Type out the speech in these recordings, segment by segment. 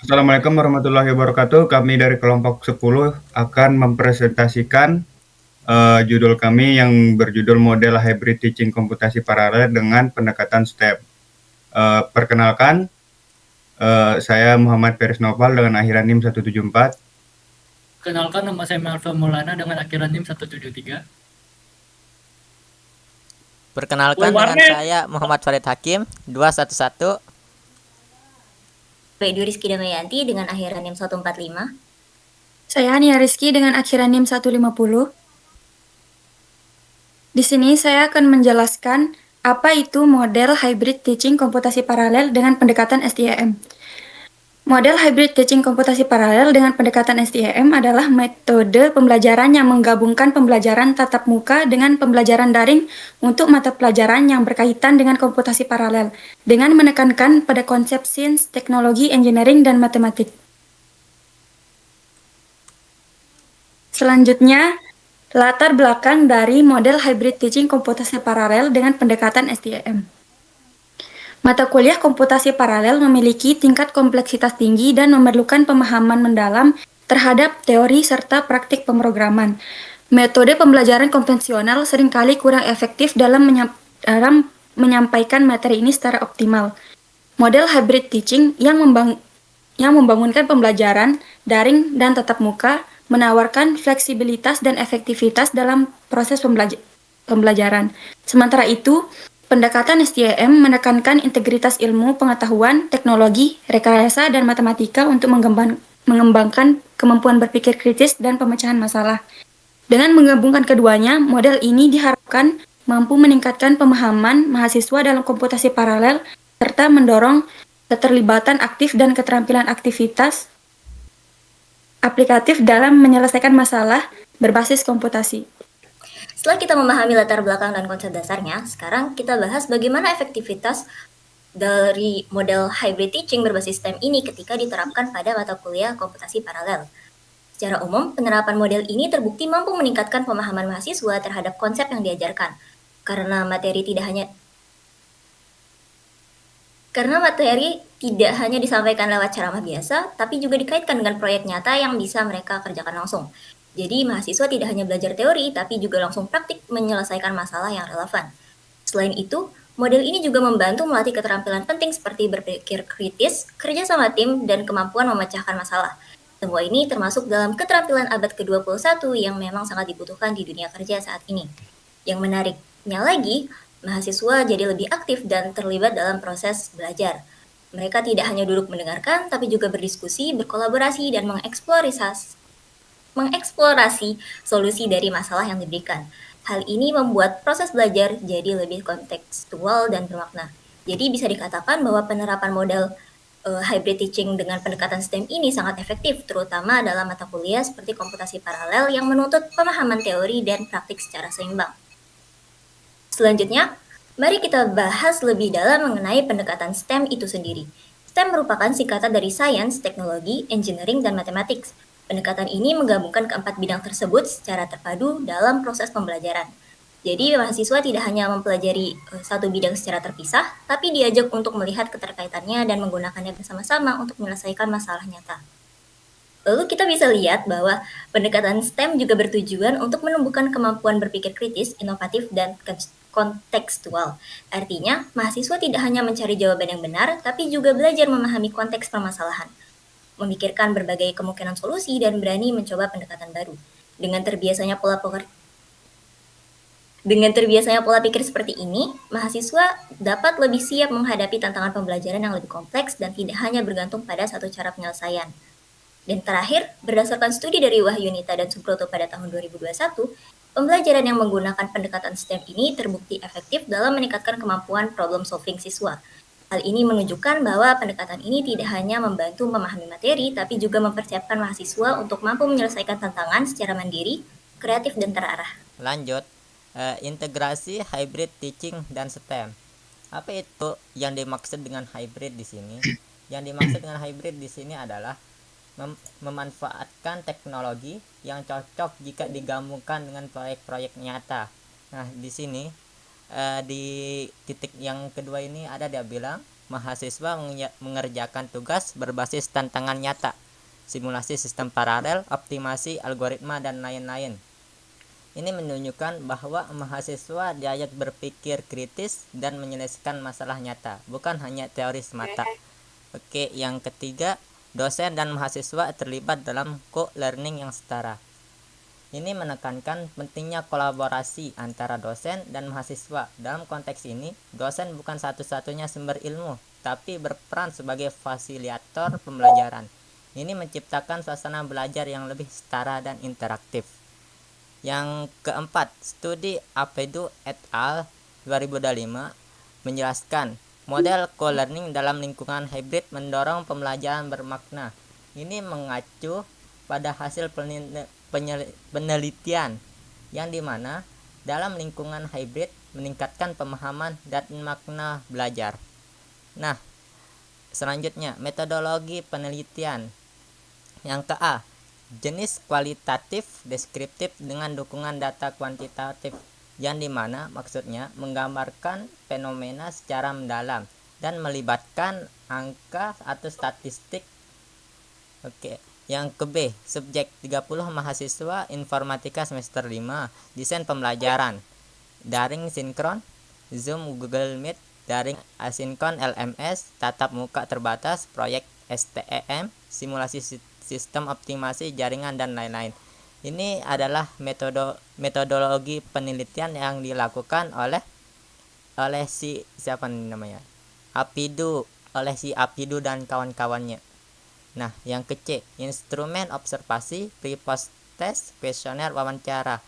Assalamualaikum warahmatullahi wabarakatuh. Kami dari kelompok 10 akan mempresentasikan judul kami yang berjudul Model Hybrid Teaching Komputasi Paralel dengan Pendekatan STEM. Perkenalkan, saya Muhammad Feris Noval dengan akhiran NIM 174. Kenalkan, nama saya Melva Maulana dengan akhiran NIM 173. Perkenalkan dengan saya Muhammad Farid Hakim 211. Dwi Rizky Damayanti dengan akhiran NIM 145. Saya Ania Rizky dengan akhiran NIM 150. Di sini saya akan menjelaskan apa itu model hybrid teaching komputasi paralel dengan pendekatan STEM. Model hybrid teaching komputasi paralel dengan pendekatan STEM adalah metode pembelajaran yang menggabungkan pembelajaran tatap muka dengan pembelajaran daring untuk mata pelajaran yang berkaitan dengan komputasi paralel, dengan menekankan pada konsep sains, teknologi, engineering, dan matematik. Selanjutnya, latar belakang dari model hybrid teaching komputasi paralel dengan pendekatan STEM. Mata kuliah komputasi paralel memiliki tingkat kompleksitas tinggi dan memerlukan pemahaman mendalam terhadap teori serta praktik pemrograman. Metode pembelajaran konvensional seringkali kurang efektif dalam menyampaikan materi ini secara optimal. Model hybrid teaching yang membangunkan pembelajaran daring dan tatap muka menawarkan fleksibilitas dan efektivitas dalam proses pembelajaran. Sementara itu, pendekatan STEM menekankan integritas ilmu, pengetahuan, teknologi, rekayasa, dan matematika untuk mengembangkan kemampuan berpikir kritis dan pemecahan masalah. Dengan menggabungkan keduanya, model ini diharapkan mampu meningkatkan pemahaman mahasiswa dalam komputasi paralel serta mendorong keterlibatan aktif dan keterampilan aktivitas aplikatif dalam menyelesaikan masalah berbasis komputasi. Setelah kita memahami latar belakang dan konsep dasarnya, sekarang kita bahas bagaimana efektivitas dari model hybrid teaching berbasis STEM ini ketika diterapkan pada mata kuliah komputasi paralel. Secara umum, penerapan model ini terbukti mampu meningkatkan pemahaman mahasiswa terhadap konsep yang diajarkan, karena materi tidak hanya disampaikan lewat ceramah biasa, tapi juga dikaitkan dengan proyek nyata yang bisa mereka kerjakan langsung. Jadi, mahasiswa tidak hanya belajar teori, tapi juga langsung praktik menyelesaikan masalah yang relevan. Selain itu, model ini juga membantu melatih keterampilan penting seperti berpikir kritis, kerja sama tim, dan kemampuan memecahkan masalah. Semua ini termasuk dalam keterampilan abad ke-21 yang memang sangat dibutuhkan di dunia kerja saat ini. Yang menariknya lagi, mahasiswa jadi lebih aktif dan terlibat dalam proses belajar. Mereka tidak hanya duduk mendengarkan, tapi juga berdiskusi, berkolaborasi, dan mengeksplorasi solusi dari masalah yang diberikan. Hal ini membuat proses belajar jadi lebih kontekstual dan bermakna. Jadi bisa dikatakan bahwa penerapan model hybrid teaching dengan pendekatan STEM ini sangat efektif, terutama dalam mata kuliah seperti komputasi paralel yang menuntut pemahaman teori dan praktik secara seimbang. Selanjutnya, mari kita bahas lebih dalam mengenai pendekatan STEM itu sendiri. STEM merupakan singkatan dari Science, Teknologi, Engineering, dan Mathematics. Pendekatan ini menggabungkan keempat bidang tersebut secara terpadu dalam proses pembelajaran. Jadi, mahasiswa tidak hanya mempelajari satu bidang secara terpisah, tapi diajak untuk melihat keterkaitannya dan menggunakannya bersama-sama untuk menyelesaikan masalah nyata. Lalu kita bisa lihat bahwa pendekatan STEM juga bertujuan untuk menumbuhkan kemampuan berpikir kritis, inovatif, dan kontekstual. Artinya, mahasiswa tidak hanya mencari jawaban yang benar, tapi juga belajar memahami konteks permasalahan, memikirkan berbagai kemungkinan solusi, dan berani mencoba pendekatan baru. Dengan terbiasanya pola pikir seperti ini, mahasiswa dapat lebih siap menghadapi tantangan pembelajaran yang lebih kompleks dan tidak hanya bergantung pada satu cara penyelesaian. Dan terakhir, berdasarkan studi dari Wahyunita dan Subroto pada tahun 2021, pembelajaran yang menggunakan pendekatan STEM ini terbukti efektif dalam meningkatkan kemampuan problem solving siswa. Hal ini menunjukkan bahwa pendekatan ini tidak hanya membantu memahami materi, tapi juga mempersiapkan mahasiswa untuk mampu menyelesaikan tantangan secara mandiri, kreatif, dan terarah. Lanjut, integrasi hybrid teaching dan STEM. Apa itu yang dimaksud dengan hybrid di sini? Yang dimaksud dengan hybrid di sini adalah memanfaatkan teknologi yang cocok jika digabungkan dengan proyek-proyek nyata. Nah, di sini di titik yang kedua ini ada dia bilang mahasiswa mengerjakan tugas berbasis tantangan nyata, simulasi sistem paralel, optimasi algoritma, dan lain-lain. Ini menunjukkan bahwa mahasiswa diajak berpikir kritis dan menyelesaikan masalah nyata, bukan hanya teori semata. Oke, yang ketiga, dosen dan mahasiswa terlibat dalam co-learning yang setara. Ini menekankan pentingnya kolaborasi antara dosen dan mahasiswa. Dalam konteks ini, dosen bukan satu-satunya sumber ilmu, tapi berperan sebagai fasilitator pembelajaran. Ini menciptakan suasana belajar yang lebih setara dan interaktif. Yang keempat, studi Apedu et al. 2025 menjelaskan model co-learning dalam lingkungan hybrid mendorong pembelajaran bermakna. Ini mengacu pada hasil penelitian yang dimana dalam lingkungan hybrid meningkatkan pemahaman dan makna belajar. Nah, selanjutnya metodologi penelitian. Yang ke-A, jenis kualitatif deskriptif dengan dukungan data kuantitatif, yang dimana maksudnya menggambarkan fenomena secara mendalam dan melibatkan angka atau statistik. Oke. Yang ke-B, subjek 30 mahasiswa informatika semester 5, desain pembelajaran, daring sinkron, Zoom Google Meet, daring asinkron LMS, tatap muka terbatas, proyek STEM, simulasi sistem optimasi jaringan, dan lain-lain. Ini adalah metodologi penelitian yang dilakukan oleh siapa namanya? Apidu dan kawan-kawannya. Nah, yang ke-C, instrumen observasi, pre-post test, kuesioner, wawancara.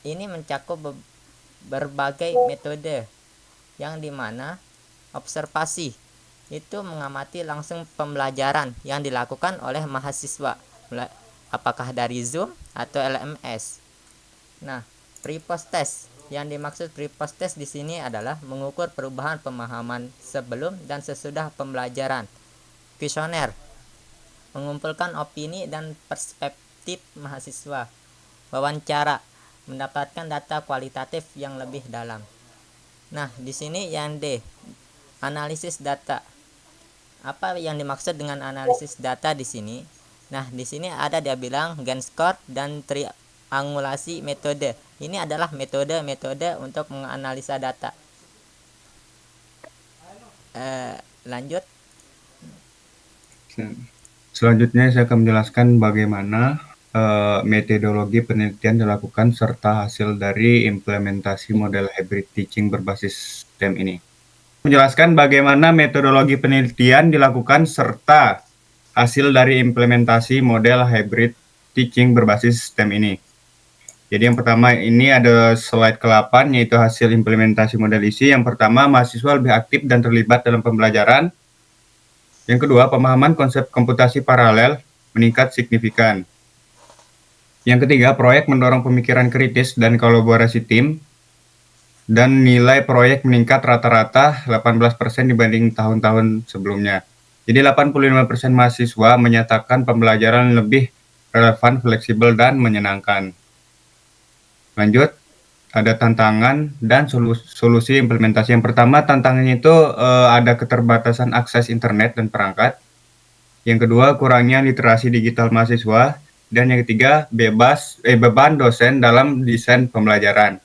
Ini mencakup berbagai metode yang dimana observasi itu mengamati langsung pembelajaran yang dilakukan oleh mahasiswa, apakah dari Zoom atau LMS. Nah, pre-post test, yang dimaksud pre-post test di sini adalah mengukur perubahan pemahaman sebelum dan sesudah pembelajaran. Kuesioner, mengumpulkan opini dan perspektif mahasiswa. Wawancara, mendapatkan data kualitatif yang lebih dalam. Nah, di sini yang D, analisis data. Apa yang dimaksud dengan analisis data di sini? Nah, di sini ada dia bilang Gantt score dan triangulasi metode. Ini adalah metode-metode untuk menganalisa data. Lanjut. Selanjutnya saya akan menjelaskan bagaimana metodologi penelitian dilakukan serta hasil dari implementasi model hybrid teaching berbasis STEM ini. Menjelaskan bagaimana metodologi penelitian dilakukan serta hasil dari implementasi model hybrid teaching berbasis STEM ini. Jadi yang pertama ini ada slide ke-8 yaitu hasil implementasi model isi. Yang pertama, mahasiswa lebih aktif dan terlibat dalam pembelajaran. Yang kedua, pemahaman konsep komputasi paralel meningkat signifikan. Yang ketiga, proyek mendorong pemikiran kritis dan kolaborasi tim. Dan nilai proyek meningkat rata-rata 18% dibanding tahun-tahun sebelumnya. Jadi 85% mahasiswa menyatakan pembelajaran lebih relevan, fleksibel, dan menyenangkan. Lanjut, ada tantangan dan solusi implementasi. Yang pertama, tantangannya itu ada keterbatasan akses internet dan perangkat. Yang kedua, kurangnya literasi digital mahasiswa. Dan yang ketiga, beban dosen dalam desain pembelajaran.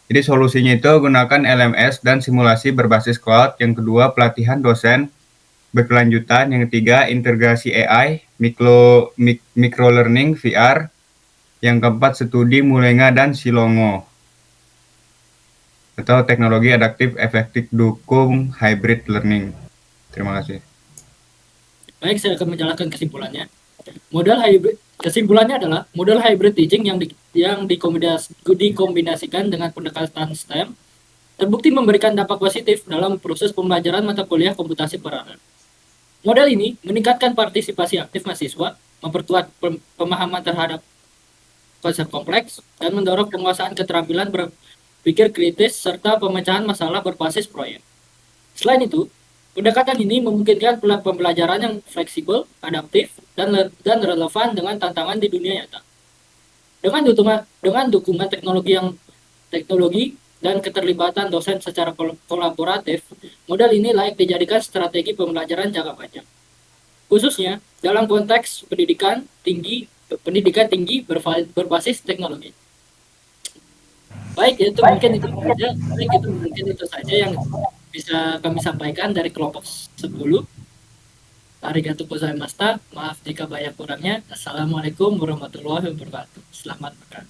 Jadi solusinya itu gunakan LMS dan simulasi berbasis cloud. Yang kedua, pelatihan dosen berkelanjutan. Yang ketiga, integrasi AI, micro learning, VR. Yang keempat, studi Mulenga dan Silongo atau teknologi adaptif efektif dukung hybrid learning. Terima kasih. Baik, saya akan menjelaskan kesimpulannya. Kesimpulannya adalah model hybrid teaching yang dikombinasikan dengan pendekatan STEM terbukti memberikan dampak positif dalam proses pembelajaran mata kuliah komputasi paralel. Model ini meningkatkan partisipasi aktif mahasiswa, memperkuat pemahaman terhadap konsep kompleks, dan mendorong penguasaan keterampilan berpikir kritis serta pemecahan masalah berbasis proyek. Selain itu, pendekatan ini memungkinkan pembelajaran yang fleksibel, adaptif, dan relevan dengan tantangan di dunia nyata. Dengan dukungan teknologi dan keterlibatan dosen secara kolaboratif, model ini layak dijadikan strategi pembelajaran jangka panjang. Khususnya dalam konteks pendidikan tinggi berbasis teknologi. Baik, itu mungkin itu saja yang bisa kami sampaikan dari kelompok 10. Arigatou gozaimashita. Maaf jika banyak kurangnya. Assalamualaikum warahmatullahi wabarakatuh. Selamat makan.